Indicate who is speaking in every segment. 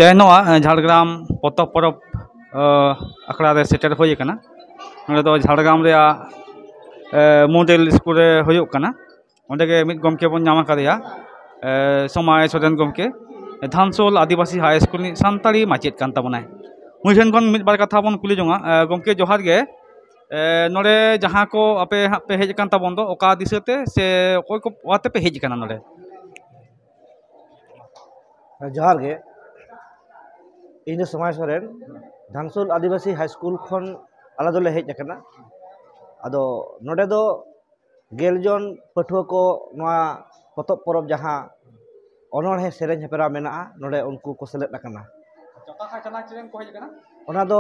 Speaker 1: तेनोआ झाड़ग्राम पतब परब आखड़ा रे सेटर होय कना नोडे दो झाड़ग्राम रे मॉडल स्कूल रे होयो कना ओंडे गे मिद गमके बन नामा करेया समाय सोरेन गमके धानसोल आदिवासी हाई स्कूल नि सानताड़ी माचेद कान ताबनाय मुइठेन खन मिद बार कथा बन कुली जोंगा गमके जोहार गे नोडे जहां को आपे पे हेज कान ताबन दो ओका दिसते से ओय को वाते पे हेज कना नोडे
Speaker 2: जोहार गे इन समाज सोरेन धानसोल आदिवासी हाई स्कूल खन आला दोले हेज अकना आदो नोडे दो गेलजन पठुआ को नोआ पतब परब जहां अनोढ़े सेरेन हेपरा मेना नोडे उनको को सेलेद अकना
Speaker 1: जता खा चना चेन को हेज कना
Speaker 2: ओना दो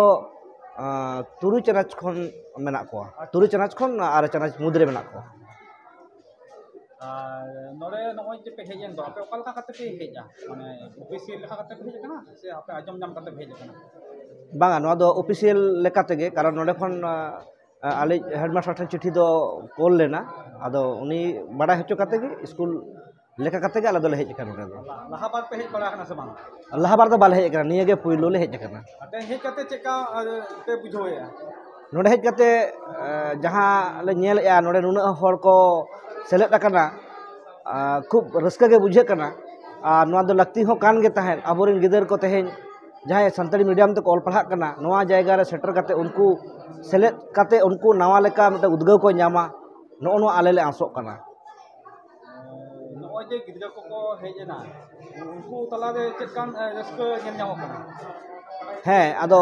Speaker 2: तुरु चनाच खन मेना को तुरु चनाच खन आर चनाच मुद्रे मेना को
Speaker 1: नोडे नोय जे पे हेजन दो आपे ओकालका कते पे हेजा माने ऑफिशियल लेखा कते पे हेज कना से आपे आजम नाम कते पे हेज कना
Speaker 2: बांगा नोआ दो ऑफिशियल लेका तेगे कारण नोडे खन आले हेडमास्टर ठन चिट्ठी दो कोल लेना आदो उनी बड़ा हेचो कते गे स्कूल लेका कते गे आला दोले हेज कना नोडे दो
Speaker 1: लहा बार पे हेज बड़ा कना से बांग
Speaker 2: लहा बार दो बाल हेज कना निये गे पुइलो ले हेज कना
Speaker 1: अते हेज कते चेका पे बुझोया
Speaker 2: नोडे हेज कते जहां ले नेल या नोडे नुना हर को सेलेद अकना खूब रस्का गे बुझे कना आ नोआ दो लगती हो कान गे तहन अबोरिन गिदर को तहेन जहां संताली मीडियम ते ऑल पढ़ा कना नोआ जायगा रे सेटर कते उनको सेलेद कते उनको नवा लेका मते उद्गाव को न्यामा नो नो आले ले आसो कना
Speaker 1: नोय जे गिदर को हेजना उनको तला रे चेकान रस्का नेल न्यामो कना
Speaker 2: हे आदो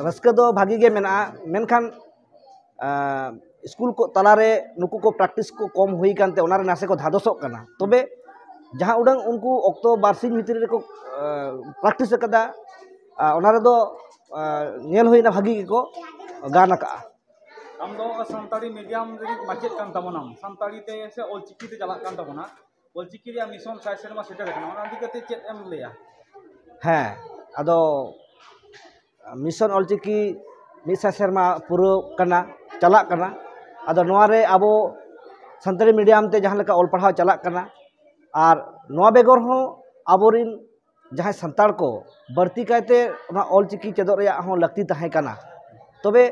Speaker 2: रस्का दो भागी गे मेना मेनखान स्कूल को तलारे नुकु को प्रैक्टिस को कम हुई कानते ओनारे नासे को धादोसो कना तबे जहां उडंग उनको ऑक्टो बारसिंग मित्री को प्रैक्टिस कदा ओनारे दो नेल होइना भागी को गाना का
Speaker 1: हम दो संताली मीडियम रे माचेद कान ताबोनाम संताली ते से ऑलचिकी ते चला कान ताबोना ऑलचिकी रे मिशन साइसेर मा सेटर कना ओना दिकते चेद एम लेया
Speaker 2: है आदो मिशन ऑलचिकी मिसा शर्मा पुरो कना चला कना आदो नोआरे आबो संताली मीडियम ते जहां लेका ऑल पढ़ाव चला कना और नोआ बेगर हो आबोरिन जहां संताल को बढ़ती कायते ओना ऑलचिकी चेदो रे हो लगती तहे कना तबे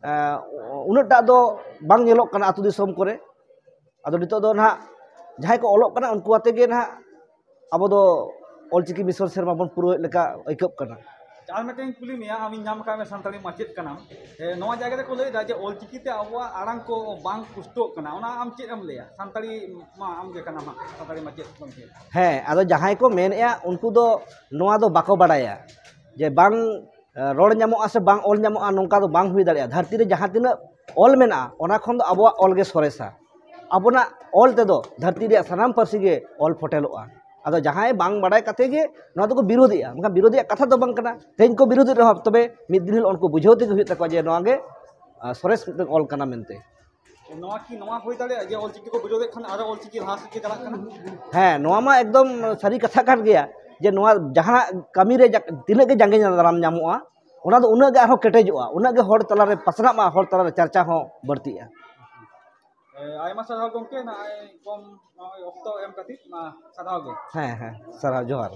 Speaker 2: उनटा दो बांग नेलोक कना आतु दिसोम करे आदो नितो दो ना जहां को ऑलोक कना उनको आते गे ना आबो दो ऑलचिकी मिशन शर्मा बन पुरो लेका ऐकब कना
Speaker 1: आर मिटिंग कुली मिया आमी नाम का में संताली माचेद कना नोआ जायगा रे को लई दा जे ऑलचिकी ते आबवा आड़ांग को बांग पुष्टो कना ओना आम चेद एम लेया संताली मा आम गे कना मा संताली माचेद गमके
Speaker 2: है आदो जहां को मेन या उनको दो नोआ दो बाको बाडाया जे बांग रोड ᱧᱟᱢᱚᱜᱼᱟ से बांग ऑल ᱧᱟᱢᱚᱜᱼᱟ नोंका दो बांग हुई दाड़िया धरती रे जहां तिना ऑल मेना ओना खन दो आबवा ऑल गे सरेसा आबोना ऑल ते दो धरती रे सनाम परसी गे ऑल फोटेलोआ आदो जहां बांग बाडाय कते गे नोआ दो को विरोधिया मका विरोधिया कथा दो बांग कना तेन को विरोधी रह तबे मिद दिन उनको बुझावते हुई तक जे नोआ गे सरेस ऑल कना मेनते
Speaker 1: नोआ की नोआ होई दाड़े जे ऑलचिकी को विरोधे खन आरो ऑलचिकी लाहा से चला कना
Speaker 2: है नोआ मा एकदम सारी कथा कान गया जे नोआ जहां कमी रे तिने गे जांगे दाराम ᱧᱟᱢᱚᱜᱼᱟ ओना दो उना गे आरो केटेजोआ उना गे हर तला रे पसना मा हर तला रे चर्चा हो बढ़तीया
Speaker 1: आयमा साराव गमके ना कम ऑक्टो एम कति मा साराव गे
Speaker 2: है सारा जोहार